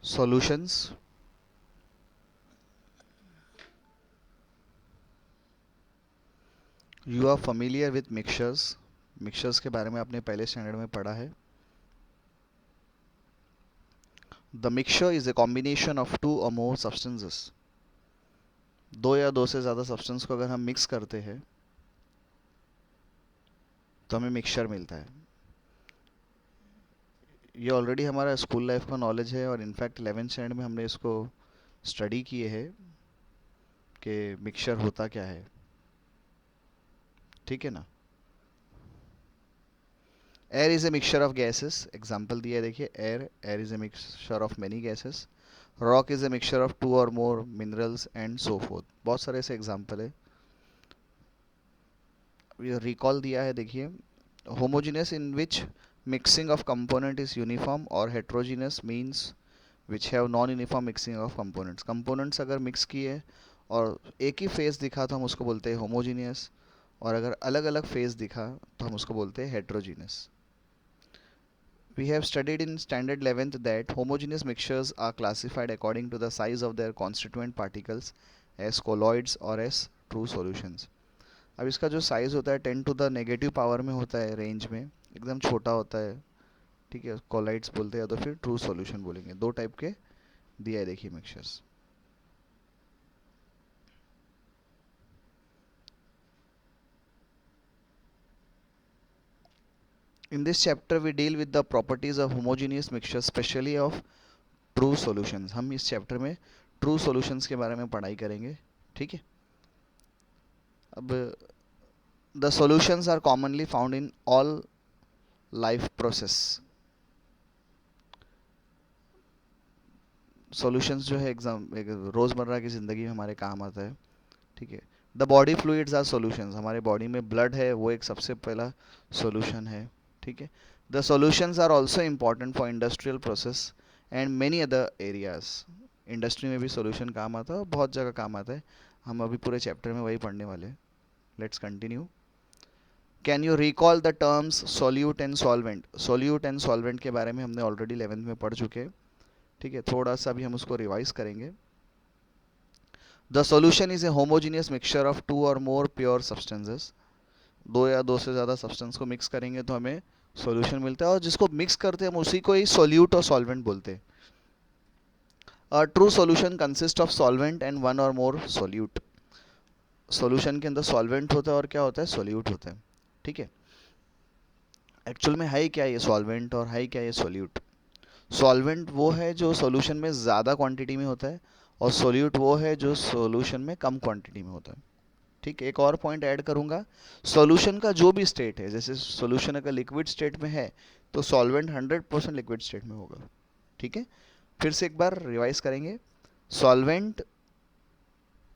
Solutions. You are familiar with mixtures. Mixtures के बारे में आपने पहले स्टैंडर्ड में पढ़ा है। The mixture is a combination of two और मोर सब्सटेंसेस। दो या दो से ज़्यादा सब्सटेंस को अगर हम मिक्स करते हैं तो हमें मिक्सचर मिलता है। ये ऑलरेडी हमारा स्कूल लाइफ का नॉलेज है और इनफैक्ट 11th स्टैंडर्ड में हमने इसको स्टडी किए है कि मिक्सचर होता क्या है। ठीक है ना। Air is a mixture of gases. Example दिया है देखिए, air is a mixture of many gases. Rock is a mixture of two और more minerals and so forth. बहुत सारे ऐसे एग्जाम्पल है। ये रिकॉल दिया है देखिए, homogeneous in which mixing of component is uniform और heterogeneous means which have non uniform mixing of components. Components अगर मिक्स किए और एक ही फेस दिखा तो हम उसको बोलते हैं होमोजीनियस, और अगर अलग अलग फेस दिखा तो हम उसको बोलते हैं heterogeneous. We have studied in standard 11th that homogeneous mixtures are classified according to the size of their constituent particles as colloids or as true solutions. अब इसका जो साइज होता है 10 टू द नेगेटिव पावर में होता है, range में एकदम छोटा होता है। ठीक है, कोलाइड्स बोलते हैं या तो फिर ट्रू सॉल्यूशन बोलेंगे। दो टाइप के दिया है देखिए mixtures. In this chapter we deal with the properties of homogeneous mixtures, especially of true solutions. हम इस चैप्टर में ट्रू सॉल्यूशंस के बारे में पढ़ाई करेंगे। ठीक है। अब the solutions are commonly found in all life process. Solutions जो है रोज़मर्रा की ज़िंदगी में हमारे काम आता है। ठीक है। The body fluids are solutions. हमारे बॉडी में ब्लड है, वो एक सबसे पहला सॉल्यूशन है। ठीक है। The solutions are also important for industrial process and many other areas. Industry में भी सॉल्यूशन काम आता है और बहुत जगह काम आता है। हम अभी पूरे चैप्टर में वही पढ़ने वाले हैं। Let's continue. Can you recall the terms solute and solvent. Solute and solvent के बारे में हमने ऑलरेडी 11th में पढ़ चुके हैं। ठीक है, थोड़ा सा भी हम उसको रिवाइज करेंगे। The solution is a homogeneous mixture of two और मोर प्योर सब्सटेंसेस। दो या दो से ज़्यादा सब्सटेंस को मिक्स करेंगे तो हमें सॉल्यूशन मिलता है, और जिसको मिक्स करते हैं हम उसी को ही सॉल्यूट और सॉल्वेंट बोलते हैं। A true solution consist of solvent and one और मोर सॉल्यूट। सॉल्यूशन के अंदर सॉल्वेंट होता है और क्या होता है, सॉल्यूट होता है। ठीक है। एक्चुअल में है क्या ये सॉल्वेंट और है क्या ये सॉल्यूट। सॉल्वेंट वो है जो सॉल्यूशन में ज़्यादा क्वांटिटी में होता है, और सॉल्यूट वो है जो सॉल्यूशन में कम क्वांटिटी में होता है। ठीक है। एक और पॉइंट ऐड करूंगा, सॉल्यूशन का जो भी स्टेट है, जैसे सॉल्यूशन अगर लिक्विड स्टेट में है तो सॉल्वेंट 100% लिक्विड स्टेट में होगा। ठीक है। फिर से एक बार रिवाइज करेंगे। सॉल्वेंट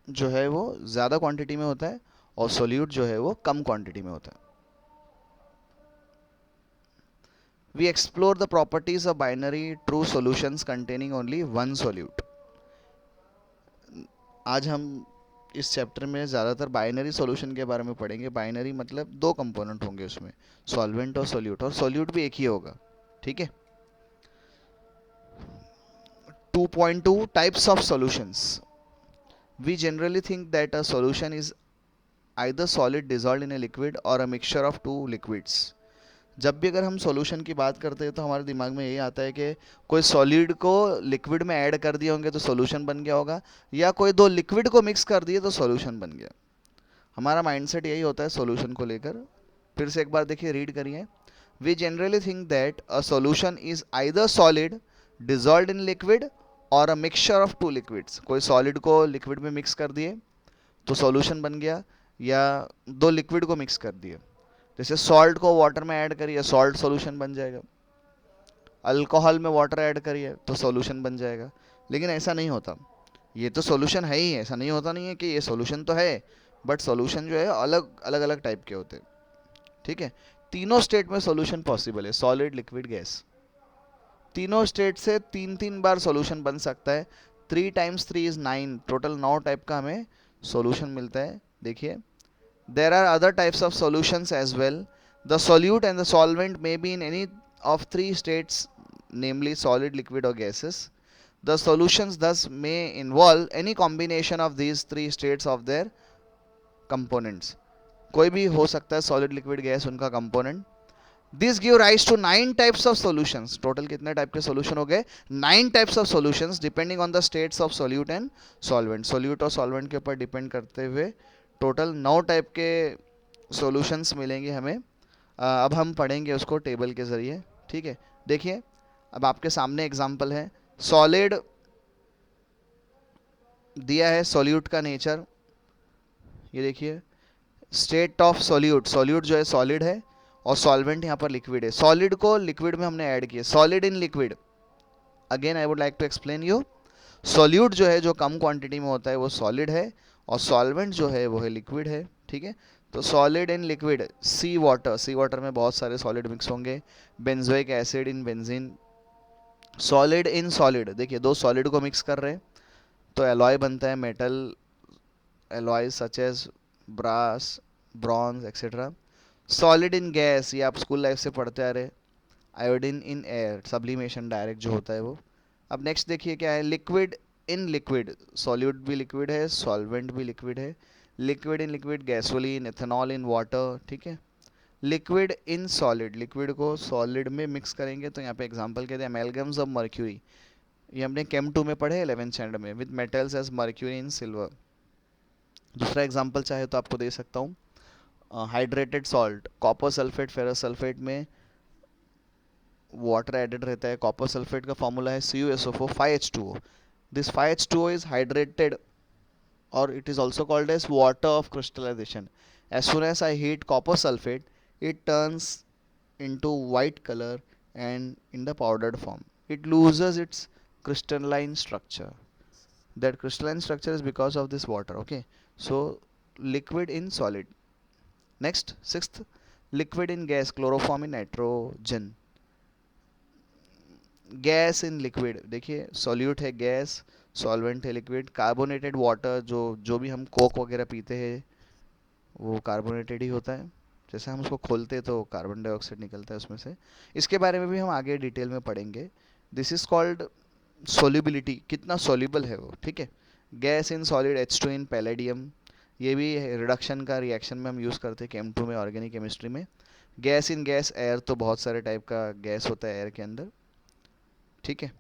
जो है वो ज़्यादा क्वांटिटी में होता है और सॉल्यूट जो है वो कम क्वांटिटी में होता है। We explore the properties of binary true solutions containing only one solute. आज हम इस चैप्टर में ज़्यादातर बाइनरी सॉल्यूशन के बारे में पढ़ेंगे। बाइनरी मतलब दो कंपोनेंट होंगे उसमें, सॉल्वेंट और सॉल्यूट, और सॉल्यूट भी एक ही होगा। ठीक है। 2.2 types of solutions. We generally think that a solution is either solid dissolved in a liquid or a mixture of two liquids. जब भी अगर हम सॉल्यूशन की बात करते हैं तो हमारे दिमाग में यही आता है कि कोई सॉलिड को लिक्विड में ऐड कर दिए होंगे तो सॉल्यूशन बन गया होगा, या कोई दो लिक्विड को मिक्स कर दिए तो सॉल्यूशन बन गया। हमारा माइंडसेट यही होता है सॉल्यूशन को लेकर। फिर से एक बार देखिए, रीड करिए। We generally think that a solution is either solid dissolve in liquid और a mixture of two liquids. कोई सॉलिड को लिक्विड में मिक्स कर दिए तो सॉल्यूशन बन गया, या दो लिक्विड को मिक्स कर दिए, जैसे सॉल्ट को वाटर में ऐड करिए सॉल्ट सॉल्यूशन बन जाएगा, अल्कोहल में वाटर ऐड करिए तो सॉल्यूशन बन जाएगा। लेकिन ऐसा नहीं होता। ये तो सॉल्यूशन है ही, ऐसा नहीं होता नहीं है कि ये सॉल्यूशन तो है, बट सॉल्यूशन जो है अलग अलग अलग टाइप के होते हैं। ठीक है। तीनों स्टेट में सॉल्यूशन पॉसिबल है, सॉलिड लिक्विड गैस। तीनों स्टेट से तीन तीन बार सॉल्यूशन बन सकता है। 3 टाइम्स 3 इज 9, टोटल 9 टाइप का हमें सॉल्यूशन मिलता है। देखिए, there are other types of solutions as well. The solute and the solvent may be in any of three states, namely solid, liquid or gases. The solutions thus may involve any combination of these three states of their components. कोई भी हो सकता है solid, liquid, gas उनका component. This give rise to 9 types of solutions. Total कितने type के solution हो गए? 9 types of solutions depending on the states of solute and solvent. Solute और solvent के ऊपर depend करते हुए total 9 टाइप के solutions मिलेंगे हमें. अब हम पढ़ेंगे उसको टेबल के ज़रिए. ठीक है, देखिए अब आपके सामने एग्जाम्पल है. सॉलिड दिया है, सॉल्यूट का नेचर ये देखिए. स्टेट ऑफ सॉल्यूट, सॉल्यूट जो है सॉलिड है और सॉल्वेंट यहाँ पर लिक्विड है. सॉलिड को लिक्विड में हमने ऐड किया, solid in liquid. Again I would like to explain you. Solute जो है जो कम क्वांटिटी में होता है वो सॉलिड है और सॉल्वेंट जो है वो है लिक्विड है. ठीक है, तो solid in liquid, sea water, sea water में बहुत सारे सॉलिड मिक्स होंगे. Benzoic acid in benzene. Solid in solid, देखिए दो सॉलिड को मिक्स कर रहे हैं तो एलॉय बनता है, metal alloy such as brass, bronze etcetera. Solid in gas, ये आप स्कूल लाइफ से पढ़ते आ रहे. Iodine in air, sublimation direct जो होता है वो. अब नेक्स्ट देखिए क्या है. लिक्विड इन लिक्विड, सॉल्यूट भी लिक्विड है, सॉल्वेंट भी लिक्विड है. Liquid in liquid, gasoline, ethanol in water. ठीक है. लिक्विड इन सॉलिड, लिक्विड को सॉलिड में मिक्स करेंगे तो यहाँ पे एग्जांपल कहते हैं अमेलगम्स ऑफ मर्क्यूरी. ये हमने केम 2 में पढ़े 11th स्टैंडर्ड में. With metals as mercury in silver. दूसरा एग्जांपल चाहे तो आपको दे सकता हूँ. Hydrated salt, copper sulphate, ferrous sulphate में वाटर एडेड रहता है. कॉपर सल्फेट का फॉर्मूला है CuSO4 5H2O. This 5H2O is hydrated और it is also called as water of crystallization. As soon as I heat copper sulfate, it turns into white color and in the powdered form. It loses its crystalline structure. That crystalline structure is because of this water. Okay, so liquid in solid. Next, sixth, liquid in gas, chloroform in nitrogen. Gas in liquid, देखिए solute है gas, solvent है liquid. Carbonated water, जो जो भी हम Coke वगैरह पीते हैं वो कार्बोनेटेड ही होता है. जैसे हम उसको खोलते हैं तो कार्बन डाइऑक्साइड निकलता है उसमें से. इसके बारे में भी हम आगे डिटेल में पढ़ेंगे. दिस इज कॉल्ड सोल्यूबिलिटी, कितना सोल्यूबल है वो. ठीक है. Gas in solid, H2 in palladium, ये भी रिडक्शन का रिएक्शन में हम यूज़ करते हैं केम 2 में, ऑर्गेनिक केमिस्ट्री में. गैस इन गैस, एयर, तो बहुत सारे टाइप का गैस होता है एयर के अंदर. ठीक है.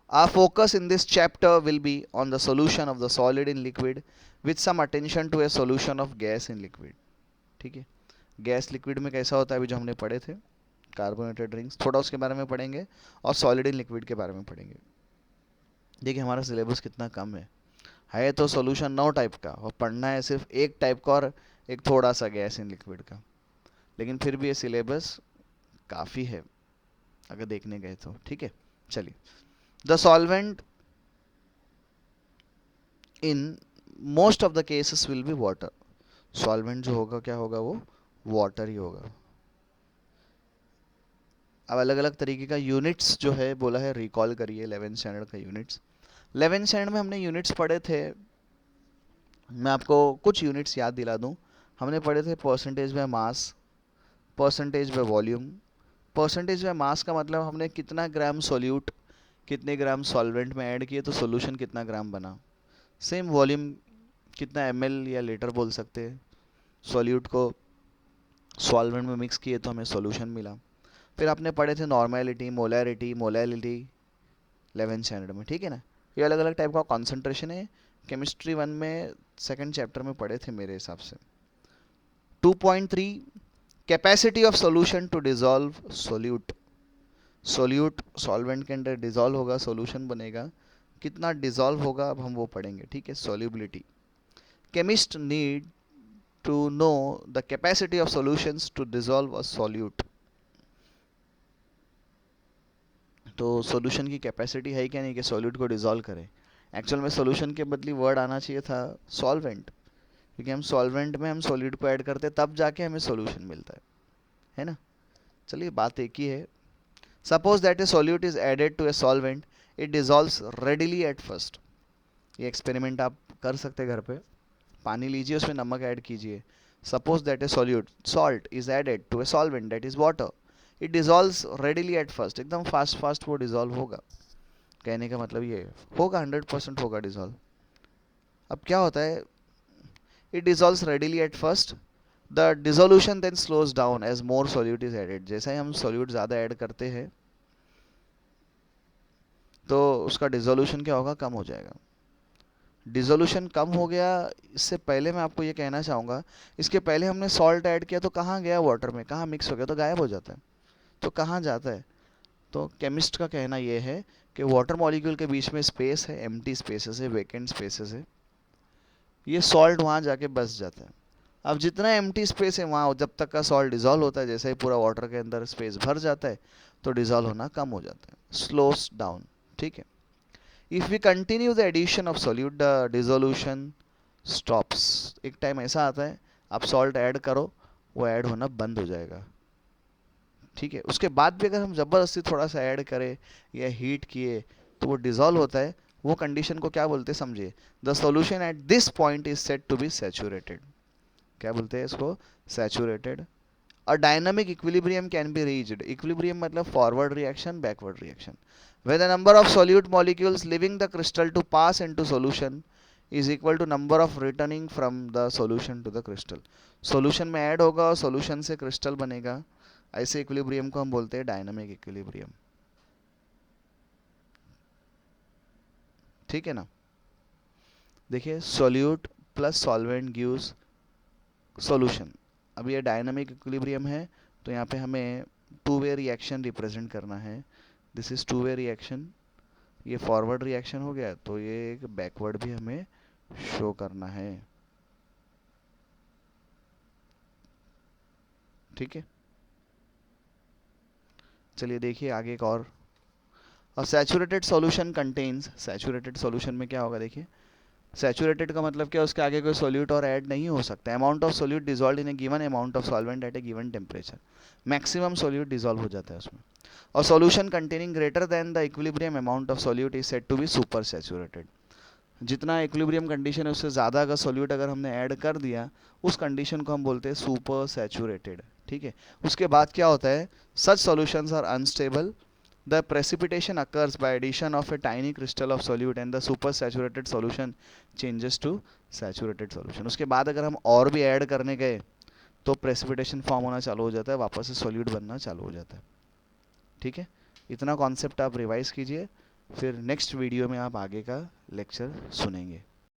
Our focus in this chapter will be on the solution of the solid in liquid with some attention to a solution of gas in liquid. ठीक है. गैस लिक्विड में कैसा होता है अभी जो हमने पढ़े थे, कार्बोनेटेड ड्रिंक्स, थोड़ा उसके बारे में पढ़ेंगे और सॉलिड इन लिक्विड के बारे में पढ़ेंगे. देखिए हमारा सिलेबस कितना कम है तो सॉल्यूशन 9 टाइप का और पढ़ना है सिर्फ एक टाइप का और एक थोड़ा सा गैस इन लिक्विड का. लेकिन फिर भी ये सिलेबस काफ़ी है अगर देखने गए तो. ठीक है, चलिए. The solvent in most of the cases will be water. Solvent जो होगा क्या होगा, वो वाटर ही होगा. अब अलग अलग तरीके का यूनिट्स जो है बोला है, रिकॉल करिए 11th स्टैंडर्ड का यूनिट्स. 11th स्टैंडर्ड में हमने यूनिट्स पढ़े थे. मैं आपको कुछ यूनिट्स याद दिला दूं. हमने पढ़े थे percentage by mass, percentage by volume. Percentage by mass का मतलब हमने कितना ग्राम सोल्यूट कितने ग्राम सॉल्वेंट में ऐड किए तो सोल्यूशन कितना ग्राम बना. सेम वॉल्यूम कितना ml या लीटर बोल सकते हैं. सॉल्यूट को सॉल्वेंट में मिक्स किए तो हमें सॉल्यूशन मिला. फिर आपने पढ़े थे normality, molarity, molality 11th standard में. ठीक है ना. ये अलग अलग टाइप का कॉन्सेंट्रेशन है. केमिस्ट्री 1 में 2nd चैप्टर में पढ़े थे मेरे हिसाब से. 2.3 capacity of solution to dissolve solute. Solute solvent के अंदर डिसॉल्व होगा, सॉल्यूशन बनेगा. कितना डिसॉल्व होगा अब हम वो पढ़ेंगे. ठीक है. Solubility. Chemist need to know the capacity of solutions to dissolve a solute. तो सॉल्यूशन की कैपेसिटी है क्या नहीं कि सॉल्यूट को डिसॉल्व करे. एक्चुअल में सॉल्यूशन के बदले वर्ड आना चाहिए था सॉल्वेंट, क्योंकि हम सॉल्वेंट में हम सॉल्यूट को ऐड करते तब जाके हमें सॉल्यूशन मिलता है ना. चलिए बात एक ही है. Suppose that a solute is added to a solvent, it dissolves readily at first. ये एक्सपेरिमेंट आप कर सकते हैं घर पे. पानी लीजिए, उसमें नमक ऐड कीजिए. Suppose that a solute, salt, is added to a solvent that is water. It dissolves readily at first. एकदम फास्ट फास्ट वो डिजॉल्व होगा. कहने का मतलब ये है, होगा 100% होगा डिजॉल्व। अब क्या होता है, it dissolves readily at first, the dissolution then slows down as more solute is added. जैसे ही हम सोल्यूट ज़्यादा ऐड करते हैं तो उसका डिसोल्यूशन क्या होगा, कम हो जाएगा। डिसोल्यूशन कम हो गया, इससे पहले मैं आपको ये कहना चाहूँगा, इसके पहले हमने सॉल्ट ऐड किया तो कहाँ गया वाटर में, कहाँ मिक्स हो गया, तो गायब हो जाता है। तो कहाँ जाता है, तो केमिस्ट का कहना ये है कि वाटर मॉलिक्यूल के बीच में स्पेस है, एम्प्टी स्पेसेस है, वेकेंट स्पेसेस है, ये सॉल्ट वहाँ जाके बस जाता है। अब जितना एम्प्टी स्पेस है वहाँ जब तक का सॉल्ट डिजॉल्व होता है, जैसे ही पूरा वाटर के अंदर स्पेस भर जाता है तो डिजॉल्व होना कम हो जाता है, स्लोस डाउन। ठीक है, if we continue the addition of solute the dissolution stops. एक टाइम ऐसा आता है आप सॉल्ट ऐड करो, वो ऐड होना बंद हो जाएगा। ठीक है, उसके बाद भी अगर हम ज़बरदस्ती थोड़ा सा ऐड करें या हीट किए तो वो डिज़ोल्व होता है। वो कंडीशन को क्या बोलते हैं समझिए, the solution at this point is said to be saturated. क्या बोलते हैं इसको, saturated. A dynamic equilibrium can be reached. Equilibrium मतलब forward reaction, backward reaction, where the number of solute molecules leaving the crystal to pass into solution is equal to number of returning from the solution to the crystal। solution में add होगा और solution से crystal बनेगा, ऐसे equilibrium को हम बोलते हैं डायनामिक इक्विलिब्रियम। ठीक है ना, देखिए solute plus solvent gives solution. अब ये डायनामिक इक्विलिब्रियम है तो यहाँ पे हमें टू वे रिएक्शन रिप्रेजेंट करना है। This is two way reaction, ये फॉरवर्ड रिएक्शन हो गया तो ये एक बैकवर्ड भी हमें शो करना है। ठीक है, चलिए देखिए आगे एक और saturated solution contains. Saturated solution में क्या होगा, देखिए सैचुरेटेड का मतलब क्या, उसके आगे कोई सोल्यूट और ऐड नहीं हो सकता। Amount of solute dissolve in a given amount of solvent at a given temperature, maximum solute dissolve हो जाता है उसमें। और solution containing greater than the equilibrium amount of solute is said to be super saturated. जितना equilibrium condition है उससे ज़्यादा अगर सोल्यूट अगर हमने ऐड कर दिया, उस कंडीशन को हम बोलते हैं सुपर सैचुरेटेड। ठीक है, उसके बाद क्या होता है, such solutions are unstable, the precipitation occurs by addition of a tiny crystal of solute and the super saturated solution changes to saturated solution। उसके बाद अगर हम और भी ऐड करने गए तो प्रेसिपिटेशन फॉर्म होना चालू हो जाता है, वापस से सोल्यूट बनना चालू हो जाता है। ठीक है, इतना कॉन्सेप्ट आप रिवाइज कीजिए, फिर नेक्स्ट वीडियो में आप आगे का लेक्चर सुनेंगे।